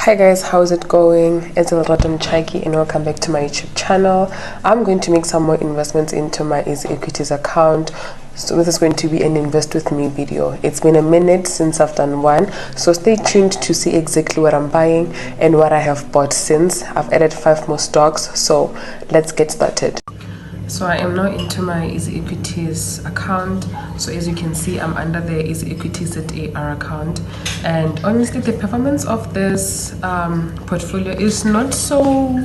Hi guys, how's it going? It's Rotom Chaki and welcome back to my YouTube channel. I'm going to make some more investments into my Easy Equities account. So this is going to be an invest with me video. It's been a minute since I've done one, so stay tuned to see exactly what I'm buying and what I have bought since. I've added 5 more stocks, so let's get started. So I am now into my Easy Equities account. So as you can see, I'm under the Easy Equities Zeda account, and honestly the performance of this portfolio is not so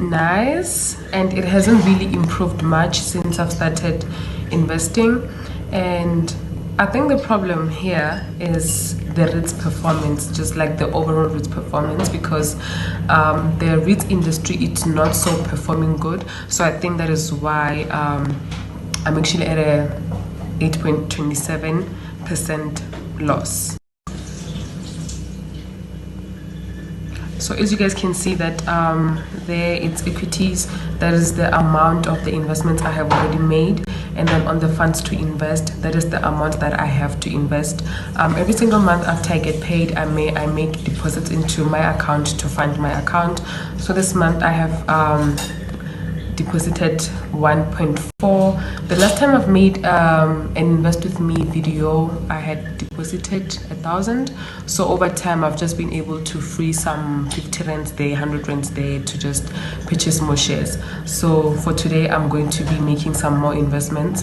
nice, and it hasn't really improved much since I've started investing. And I think the problem here is the REITs performance, just like the overall REITs performance, because the REITs industry, it's not so performing good. So I think that is why I'm actually at a 8.27% loss. So as you guys can see that there it's equities, that is the amount of the investments I have already made, and then on the funds to invest, that is the amount that I have to invest. Every single month after I get paid, I make deposits into my account to fund my account. So this month I have deposited 1.4. The last time I've made an invest with me video, I had deposited 1,000. So over time I've just been able to free some 50 rands there, 100 rands there to just purchase more shares. So for today I'm going to be making some more investments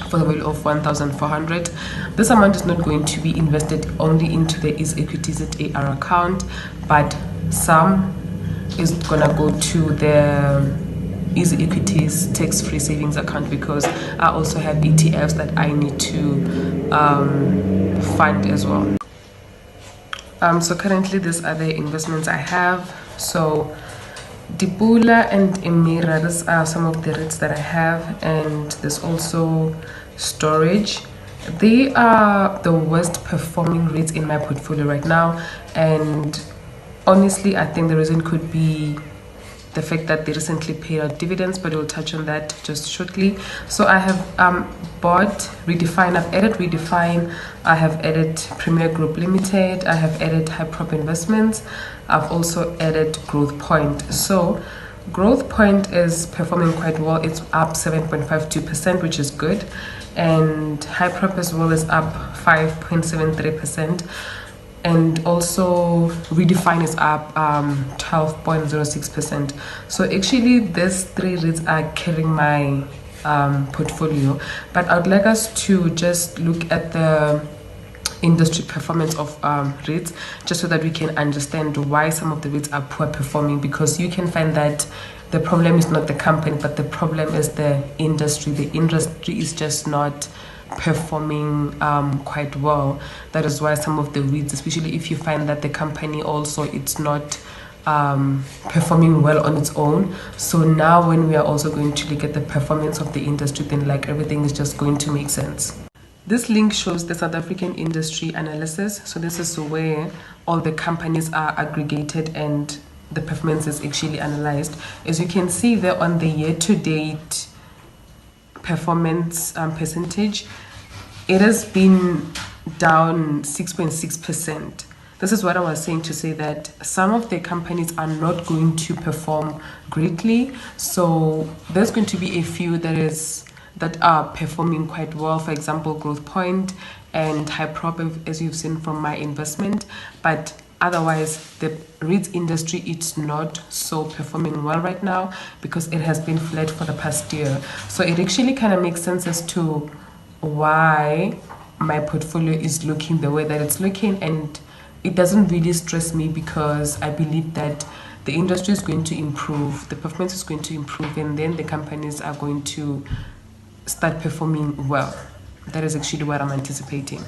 for the value of 1,400. This amount is not going to be invested only into the Easy Equities Zeda account, but some is gonna go to the Easy Equities tax-free savings account, because I also have ETFs that I need to fund as well. So currently these are the investments I have. So Dibula and Emira, these are some of the REITs that I have, and there's also storage. They are the worst performing REITs in my portfolio right now, and honestly I think the reason could be the fact that they recently paid out dividends, but we'll touch on that just shortly. So I have bought Redefine. I've added Redefine. I have added Premier Group Limited. I have added High Prop Investments. I've also added Growth Point. So Growth Point is performing quite well. It's up 7.52%, which is good, and High Prop as well is up 5.73%. And also Redefine is up 12.06%. So actually these 3 REITs are carrying my portfolio, but I would like us to just look at the industry performance of REITs, just so that we can understand why some of the REITs are poor performing, because you can find that the problem is not the company, but the problem is the industry. The industry is just not performing quite well. That is why some of the REITs, especially if you find that the company also it's not performing well on its own. So now when we are also going to look at the performance of the industry, then like everything is just going to make sense. This link shows the South African industry analysis. So this is where all the companies are aggregated and the performance is actually analyzed. As you can see there on the year-to-date performance percentage, it has been down 6.6%. This is what I was saying, to say that some of the companies are not going to perform greatly. So there's going to be a few that are performing quite well, for example Growth Point and High Prop, as you've seen from my investment. But otherwise the REITs industry, it's not so performing well right now, because it has been flat for the past year. So it actually kind of makes sense as to why my portfolio is looking the way that it's looking, and it doesn't really stress me, because I believe that the industry is going to improve, the performance is going to improve, and then the companies are going to start performing well. That is actually what I'm anticipating.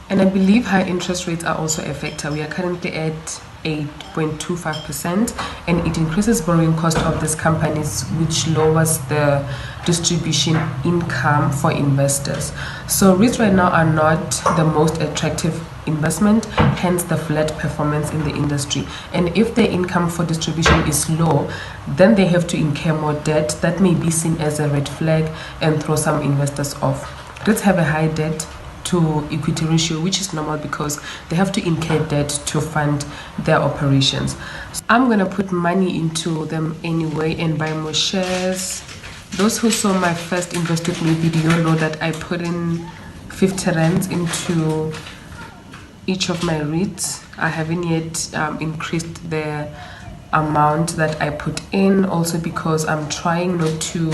And I believe high interest rates are also a factor. We are currently at 8.25%, and it increases borrowing cost of these companies, which lowers the distribution income for investors. So REITs right now are not the most attractive investment, hence the flat performance in the industry. And if the income for distribution is low, then they have to incur more debt. That may be seen as a red flag and throw some investors off. REITs have a high debt to equity ratio, which is normal because they have to incur debt to fund their operations. So I'm gonna put money into them anyway and buy more shares. Those who saw my first Invest With Me video know that I put in 50 rands into each of my REITs. I haven't yet increased the amount that I put in, also because I'm trying not to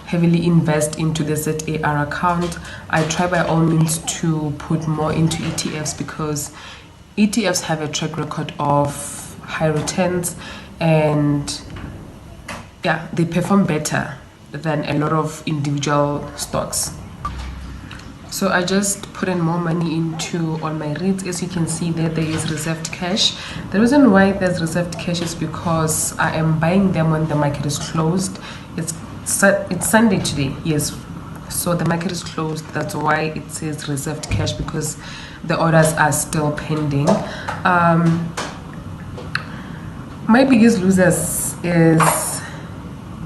heavily invest into the ZAR account. I try by all means to put more into ETFs because ETFs have a track record of high returns, and yeah, they perform better than a lot of individual stocks. So I just put in more money into all my REITs. As you can see there is reserved cash. The reason why there's reserved cash is because I am buying them when the market is closed. It's Sunday today, yes. So the market is closed. That's why it says reserved cash, because the orders are still pending. My biggest losers is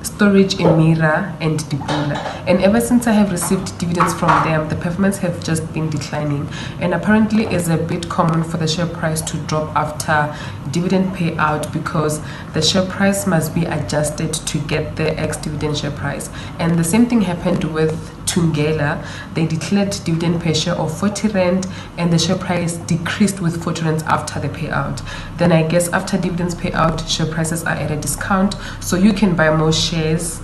Storage, Emira, and Dipula, and ever since I have received dividends from them, the performance have just been declining, and apparently it's a bit common for the share price to drop after dividend payout because the share price must be adjusted to get the ex-dividend share price. And the same thing happened with Tungela. They declared dividend per share of 40 rand, and the share price decreased with 40 rand after the payout. Then I guess after dividends payout, share prices are at a discount, so you can buy more shares,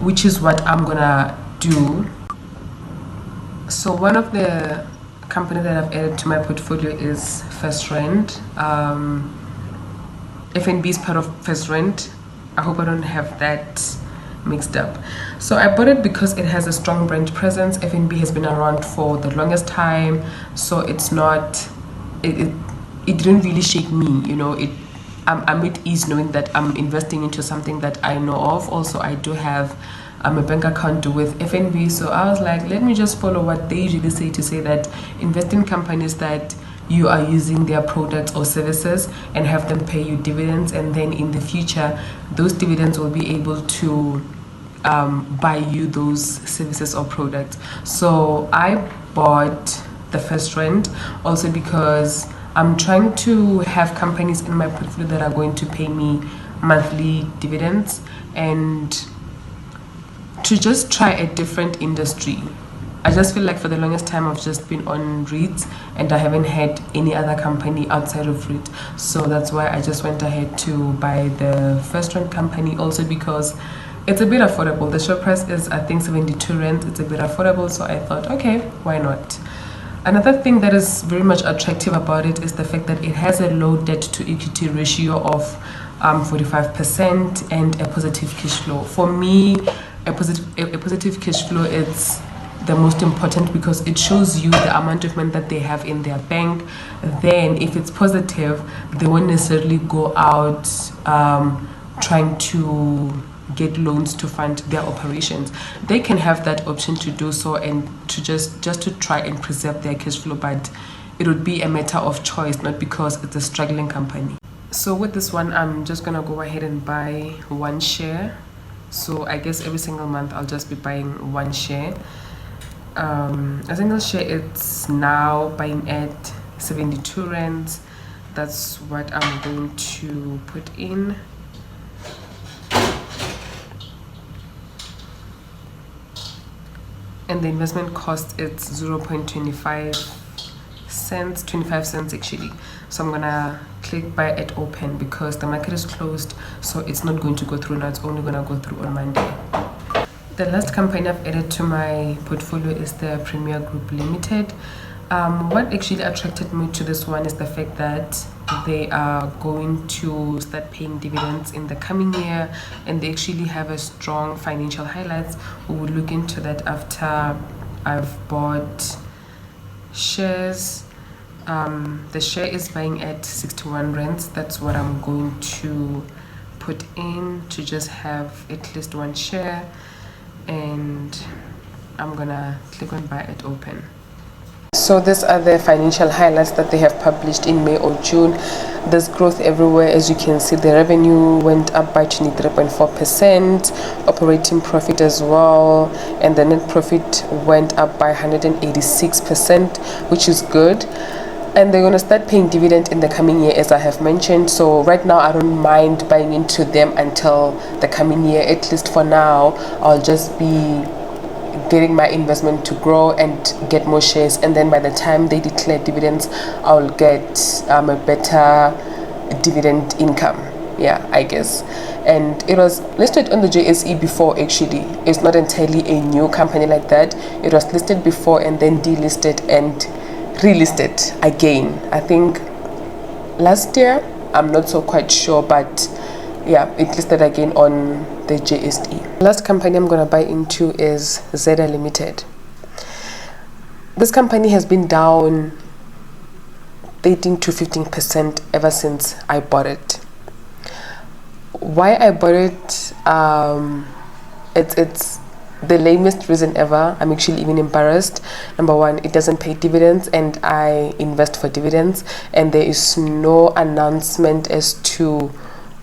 which is what I'm gonna do. So one of the companies that I've added to my portfolio is FirstRand. FNB is part of FirstRand. I hope I don't have that mixed up. So I bought it because it has a strong brand presence. FNB has been around for the longest time, so it's not, it didn't really shake me, you know. I'm at ease knowing that I'm investing into something that I know of. Also, I do have a bank account with FNB, so I was like, let me just follow what they usually say, to say that invest in companies that you are using their products or services and have them pay you dividends, and then in the future those dividends will be able to buy you those services or products. So I bought the FirstRand also because I'm trying to have companies in my portfolio that are going to pay me monthly dividends, and to just try a different industry. I just feel like for the longest time I've just been on REITs and I haven't had any other company outside of REIT. So that's why I just went ahead to buy the FirstRand company, also because it's a bit affordable. The share price is, I think, 72 rand. It's a bit affordable, so I thought, okay, why not? Another thing that is very much attractive about it is the fact that it has a low debt to equity ratio of 45% and a positive cash flow. For me, a positive cash flow is the most important because it shows you the amount of money that they have in their bank. Then if it's positive, they won't necessarily go out trying to get loans to fund their operations. They can have that option to do so and to just to try and preserve their cash flow, but it would be a matter of choice, not because it's a struggling company. So with this one, I'm just gonna go ahead and buy one share. So I guess every single month I'll just be buying one share. A single share, it's now buying at 72 rands. That's what I'm going to put in. And the investment cost, it's 0.25 cents actually. So I'm gonna click buy at open because the market is closed, so it's not going to go through now. It's only gonna go through on Monday. The last company I've added to my portfolio is the Premier Group Limited. What actually attracted me to this one is the fact that they are going to start paying dividends in the coming year, and they actually have a strong financial highlights. We will look into that after I've bought shares. The share is buying at 61 rands. That's what I'm going to put in to just have at least one share, and I'm gonna click on buy at open. So these are the financial highlights that they have published in May or June. There's growth everywhere. As you can see, the revenue went up by 23.4%, operating profit as well, and the net profit went up by 186%, which is good. And they're going to start paying dividend in the coming year, as I have mentioned. So right now I don't mind buying into them until the coming year. At least for now, I'll just be getting my investment to grow and get more shares, and then by the time they declare dividends, I'll get a better dividend income, yeah, I guess. And it was listed on the JSE before. Actually, it's not entirely a new company like that. It was listed before and then delisted and relisted again, I think last year. I'm not so quite sure, but yeah, it listed again on the JSE. Last company I'm gonna buy into is Zeda Limited. This company has been down 13 to 15% ever since I bought it. Why I bought it, it's the lamest reason ever. I'm actually even embarrassed. Number one, it doesn't pay dividends, and I invest for dividends, and there is no announcement as to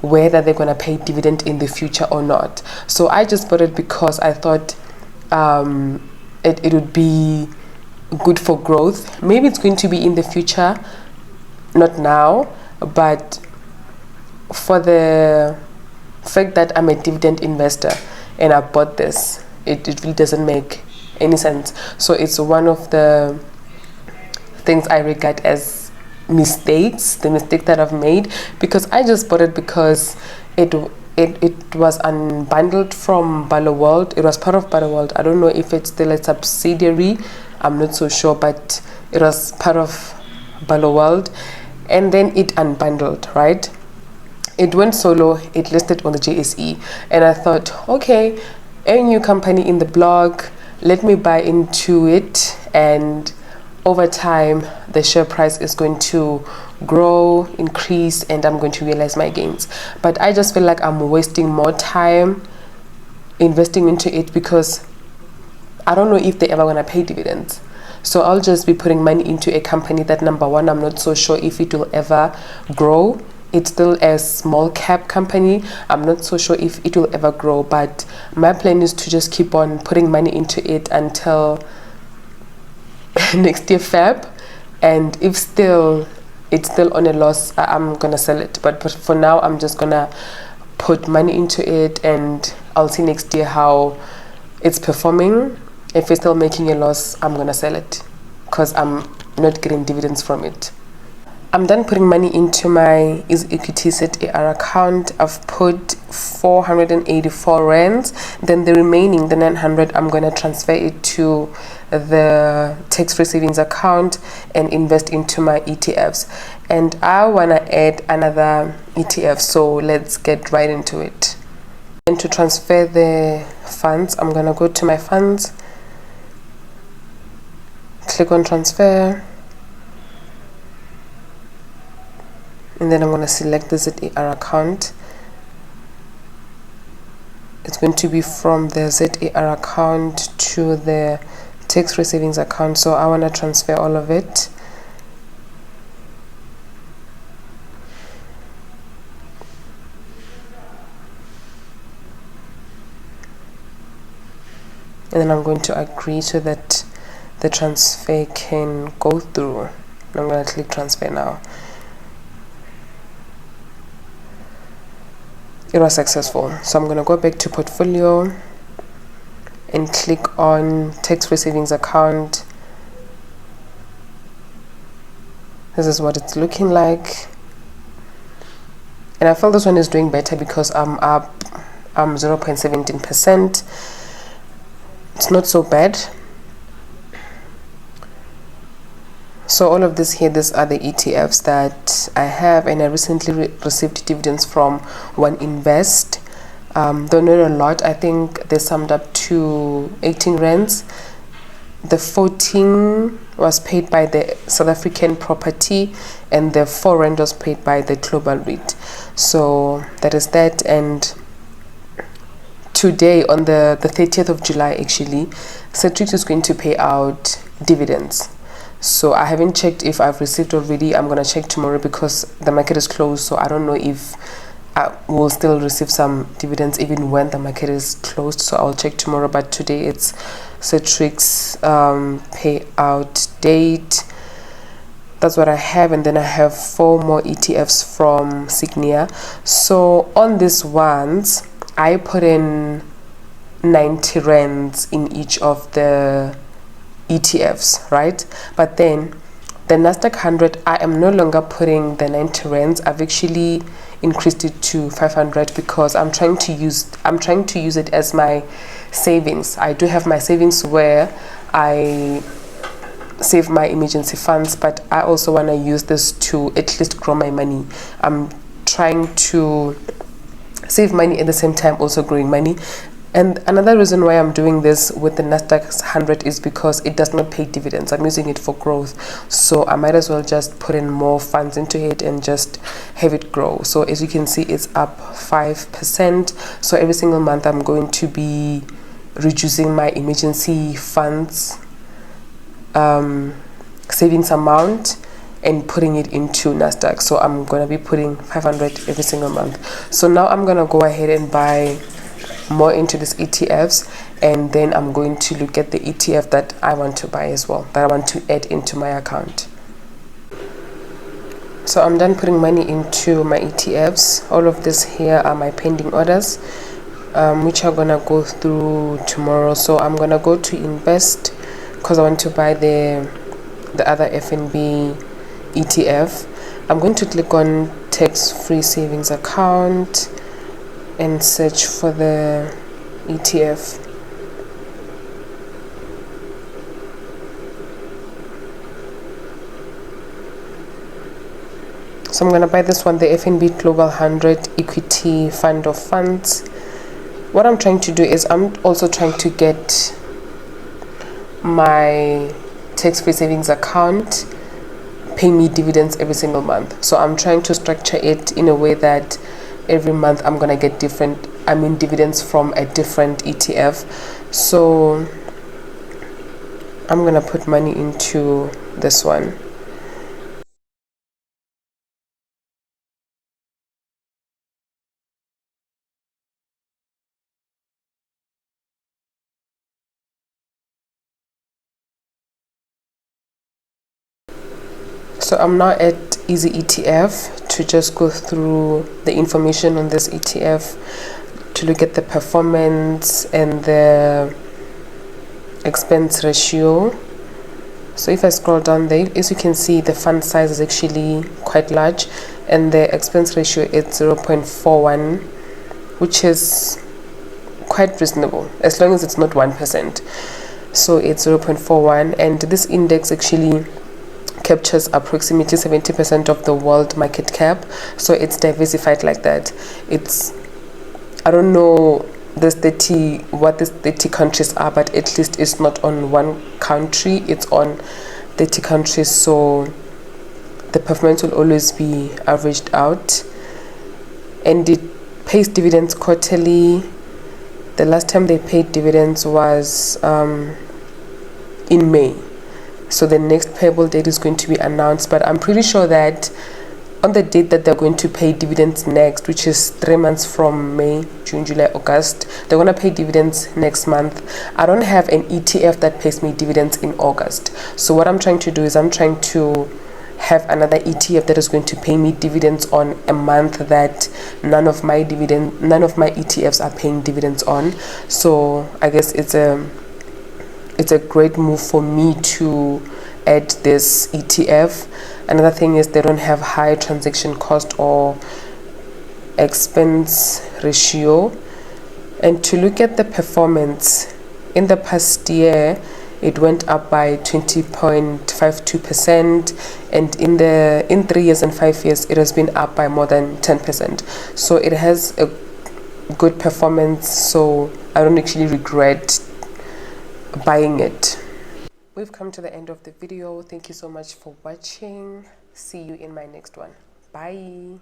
whether they're going to pay dividend in the future or not. So I just bought it because I thought it would be good for growth. Maybe it's going to be in the future, not now, but for the fact that I'm a dividend investor and I bought this, it really doesn't make any sense. So it's one of the things I regard as mistakes, the mistake that I've made, because I just bought it because it was unbundled from Balo World. It was part of Balo World. I don't know if it's still a subsidiary, I'm not so sure, but it was part of Balo World, and then it unbundled, right? It went solo, it listed on the JSE, and I thought, okay, a new company in the block, let me buy into it, and over time the share price is going to grow, increase, and I'm going to realize my gains. But I just feel like I'm wasting more time investing into it because I don't know if they're ever going to pay dividends. So I'll just be putting money into a company that, number one, I'm not so sure if it will ever grow. It's still a small cap company. I'm not so sure if it will ever grow, but my plan is to just keep on putting money into it until next year Feb, and if it's still on a loss, I'm gonna sell it. But for now, I'm just gonna put money into it, and I'll see next year how it's performing. If it's still making a loss, I'm gonna sell it because I'm not getting dividends from it. I'm done putting money into my equity ZAR account. I've put 484 rands. Then the remaining, the 900, I'm gonna transfer it to the tax-free savings account and invest into my ETFs. And I wanna add another ETF, so let's get right into it. And to transfer the funds, I'm gonna go to my funds, click on transfer, and then I'm going to select the ZAR account. It's going to be from the ZAR account to the tax-free savings account, so I want to transfer all of it. And then I'm going to agree so that the transfer can go through. I'm going to click transfer now. It was successful, so I'm going to go back to portfolio and click on tax-free savings account. This is what it's looking like, and I feel this one is doing better because I'm up 0.17%. It's not so bad. So all of this here, these are the ETFs that I have, and I recently received dividends from One Invest. Though not a lot, I think they summed up to 18 rands. The 14 was paid by the South African property, and the 4 rand was paid by the global REIT. So that is that. And today, on the 30th of July, actually, Citrix is going to pay out dividends. So I haven't checked if I've received already. I'm gonna check tomorrow because the market is closed, so I don't know if I will still receive some dividends even when the market is closed. So I'll check tomorrow, but today it's Citrix payout date. That's what I have, and then I have 4 more ETFs from Signia. So on these ones I put in 90 rands in each of the ETFs, right? But then the Nasdaq 100, I am no longer putting the 90 rands. I've actually increased it to 500 because I'm trying to use it as my savings. I do have my savings where I save my emergency funds, but I also want to use this to at least grow my money. I'm trying to save money at the same time also growing money. And another reason why I'm doing this with the Nasdaq 100 is because it does not pay dividends. I'm using it for growth, so I might as well just put in more funds into it and just have it grow. So as you can see, it's up 5%. So every single month I'm going to be reducing my emergency funds savings amount and putting it into Nasdaq. So I'm gonna be putting 500 every single month. So now I'm gonna go ahead and buy more into these ETFs, and then I'm going to look at the ETF that I want to buy as well, that I want to add into my account. So I'm done putting money into my ETFs. All of this here are my pending orders, which I'm gonna go through tomorrow. So I'm gonna go to invest because I want to buy the other FNB ETF. I'm going to click on tax-free savings account and search for the ETF. So I'm going to buy this one, the FNB Global 100 Equity Fund of Funds. What I'm trying to do is I'm also trying to get my tax-free savings account pay me dividends every single month. So I'm trying to structure it in a way that every month I'm gonna get dividends from a different ETF. So I'm gonna put money into this one. So I'm now at Easy ETF to just go through the information on this ETF, to look at the performance and the expense ratio. So if I scroll down there, as you can see, the fund size is actually quite large and the expense ratio is 0.41, which is quite reasonable as long as it's not 1%. So it's 0.41, and this index actually captures approximately 70% of the world market cap. So it's diversified like that. It's, I don't know what these 30 countries are, but at least it's not on one country, it's on 30 countries. So the performance will always be averaged out, and it pays dividends quarterly. The last time they paid dividends was in May. So the next payable date is going to be announced, but I'm pretty sure that on the date that they're going to pay dividends next, which is 3 months from May, June, July, August, they're going to pay dividends next month. I don't have an ETF that pays me dividends in August. So what I'm trying to do is I'm trying to have another ETF that is going to pay me dividends on a month that none of my ETFs are paying dividends on. So I guess it's a great move for me to add this ETF. Another thing is they don't have high transaction cost or expense ratio. And to look at the performance, in the past year it went up by 20.52%, and in 3 years and 5 years it has been up by more than 10%. So it has a good performance, so I don't actually regret buying it. We've come to the end of the video. Thank you so much for watching. See you in my next one. Bye.